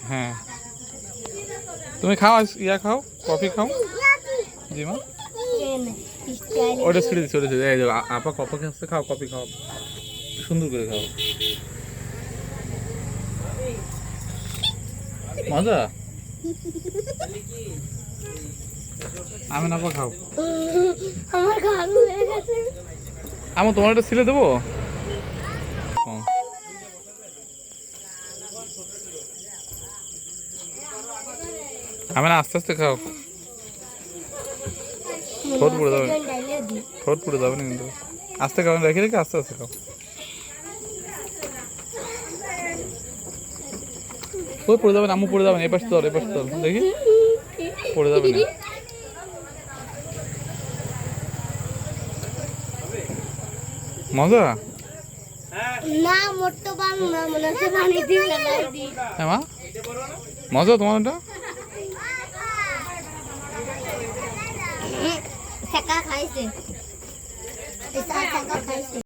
হ্যাঁ তুমি খাও ইয়া খাও কফি খাও জি মা ওটা ছেড়ে দিচ্ছি ওটা ছেড়ে এই আপা কফি খাচ্ছে খাও কফি খাও সুন্দর করে খাও মজা আমি না খাও আমার খাওয়া হয়ে গেছে আমি তোমার একটা ছিলে দেবো আমি না আস্তে আস্তে খাও ঠোঁট পুড়ে যাবে ঠোঁট পুড়ে যাবে না কিন্তু আস্তে খাও রেখে রেখে আস্তে আস্তে খাও ওই পড়ে যাবে না আম্মু পড়ে যাবে না এপাশ তোর দেখি পড়ে যাবে না মজা না মোট্টো বাং না মনে হচ্ছে পানি দিয়ে ফেলাই দি হ্যাঁ মা মজা তোমার এটা শেকা খাইছে এটা শেকা খাইছে